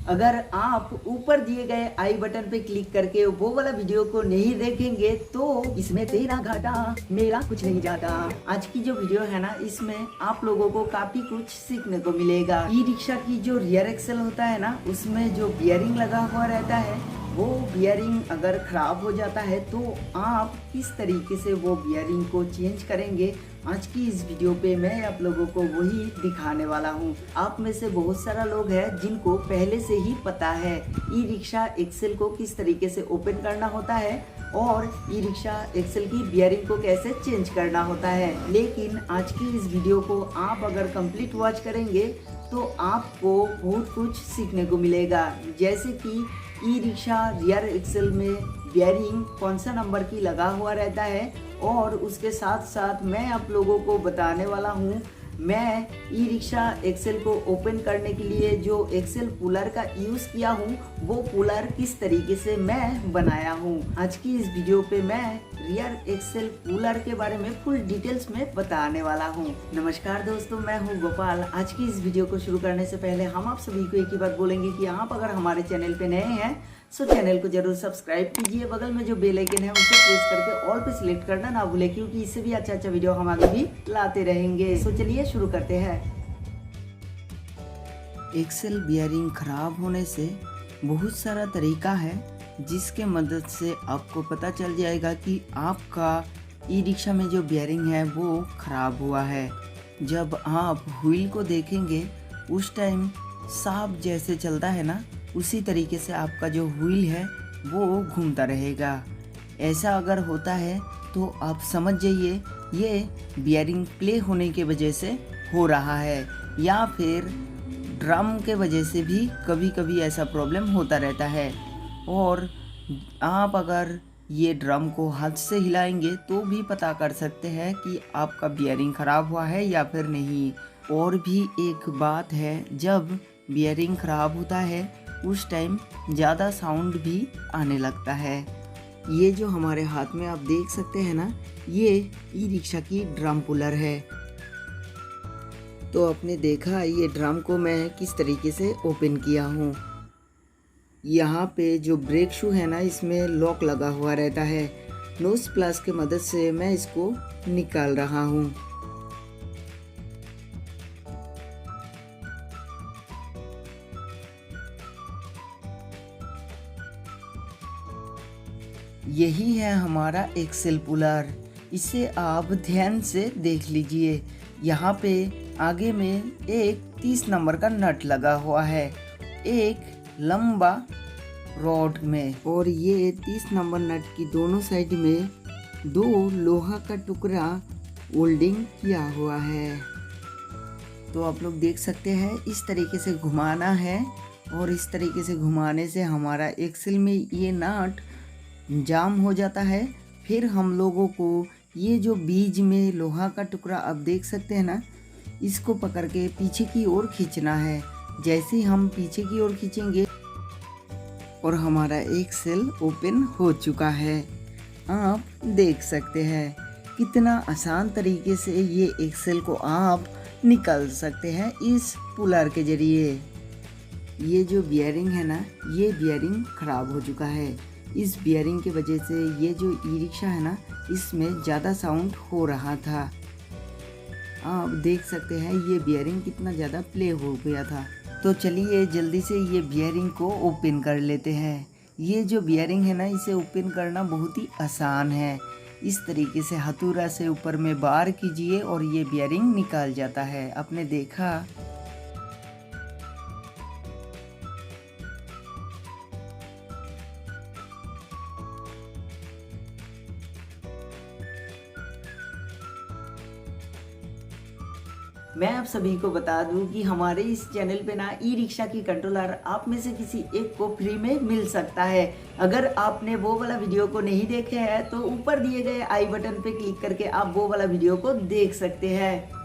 अगर आप ऊपर दिए गए आई बटन पे क्लिक करके वो वाला वीडियो को नहीं देखेंगे तो इसमें तेरा घाटा मेरा कुछ नहीं जाता। आज की जो वीडियो है ना, इसमें आप लोगों को काफी कुछ सीखने को मिलेगा। ई रिक्शा की जो रियर एक्सल होता है ना, उसमें जो बियरिंग लगा हुआ रहता है, वो बियरिंग अगर ख़राब हो जाता है तो आप किस तरीके से वो बियरिंग को चेंज करेंगे, आज की इस वीडियो पे मैं आप लोगों को वही दिखाने वाला हूँ। आप में से बहुत सारा लोग हैं जिनको पहले से ही पता है ई रिक्शा एक्सेल को किस तरीके से ओपन करना होता है और ई रिक्शा एक्सेल की बियरिंग को कैसे चेंज करना होता है, लेकिन आज की इस वीडियो को आप अगर कंप्लीट वॉच करेंगे तो आपको बहुत कुछ सीखने को मिलेगा। जैसे कि ई रिक्शा रियर एक्सेल में बियरिंग कौन सा नंबर की लगा हुआ रहता है, और उसके साथ साथ मैं आप लोगों को बताने वाला हूँ मैं ई रिक्शा एक्सेल को ओपन करने के लिए जो एक्सेल पुलर का यूज़ किया हूँ वो पुलर किस तरीके से मैं बनाया हूँ। आज की इस वीडियो पे मैं रियर एक्सेल पुलर के बारे में फुल डिटेल्स में बताने वाला हूँ। नमस्कार दोस्तों, मैं हूँ गोपाल। आज की इस वीडियो को शुरू करने से पहले हम आप सभी को एक ही बात बोलेंगे कि आप अगर हमारे चैनल पे नए हैं सो चैनल को जरूर सब्सक्राइब कीजिए। बगल में जो बेल आइकन है उसे प्रेस करके ऑल पे सिलेक्ट करना ना भूलें, क्योंकि इससे भी अच्छा वीडियो हम आगे भी लाते रहेंगे। सो चलिए शुरू करते हैं। एक्सेल बियरिंग खराब होने से बहुत सारा तरीका है जिसके मदद से आपको पता चल जाएगा कि आपका ई रिक्शा में जो बियरिंग है वो खराब हुआ है। जब आप व्हील को देखेंगे उस टाइम सांप जैसे चलता है ना, उसी तरीके से आपका जो व्हील है वो घूमता रहेगा। ऐसा अगर होता है तो आप समझ जाइए ये बियरिंग प्ले होने के वजह से हो रहा है, या फिर ड्रम के वजह से भी कभी कभी ऐसा प्रॉब्लम होता रहता है। और आप अगर ये ड्रम को हाथ से हिलाएंगे तो भी पता कर सकते हैं कि आपका बियरिंग ख़राब हुआ है या फिर नहीं। और भी एक बात है, जब बियरिंग ख़राब होता है उस टाइम ज़्यादा साउंड भी आने लगता है। ये जो हमारे हाथ में आप देख सकते हैं ना, ये ई रिक्शा की ड्रम पुलर है। तो आपने देखा ये ड्रम को मैं किस तरीके से ओपन किया हूँ। यहाँ पे जो ब्रेक शू है ना, इसमें लॉक लगा हुआ रहता है। नोज प्लस की मदद से मैं इसको निकाल रहा हूँ। यही है हमारा एक्सेल पुलर। इसे आप ध्यान से देख लीजिए। यहाँ पे आगे में एक 30 नंबर का नट लगा हुआ है, एक लंबा रॉड में, और ये 30 नंबर नट की दोनों साइड में 2 लोहा का टुकड़ा वेल्डिंग किया हुआ है। तो आप लोग देख सकते हैं इस तरीके से घुमाना है, और इस तरीके से घुमाने से हमारा एक्सेल में ये नट जाम हो जाता है। फिर हम लोगों को ये जो बीच में लोहा का टुकड़ा आप देख सकते हैं ना, इसको पकड़ के पीछे की ओर खींचना है। जैसे ही हम पीछे की ओर खींचेंगे और हमारा एक्सेल ओपन हो चुका है। आप देख सकते हैं कितना आसान तरीके से ये एक्सेल को आप निकाल सकते हैं इस पुलर के जरिए। ये जो बियरिंग है ना, ये बियरिंग खराब हो चुका है। इस बियरिंग की वजह से ये जो ई रिक्शा है ना, इसमें ज़्यादा साउंड हो रहा था। आप देख सकते हैं ये बियरिंग कितना ज़्यादा प्ले हो गया था। तो चलिए जल्दी से ये बियरिंग को ओपन कर लेते हैं। ये जो बियरिंग है ना, इसे ओपन करना बहुत ही आसान है। इस तरीके से हथौड़ा से ऊपर में बार कीजिए और ये बियरिंग निकाल जाता है। आपने देखा। मैं आप सभी को बता दूं कि हमारे इस चैनल पे ना ई रिक्शा की कंट्रोलर आप में से किसी एक को फ्री में मिल सकता है। अगर आपने वो वाला वीडियो को नहीं देखे हैं तो ऊपर दिए गए आई बटन पे क्लिक करके आप वो वाला वीडियो को देख सकते हैं।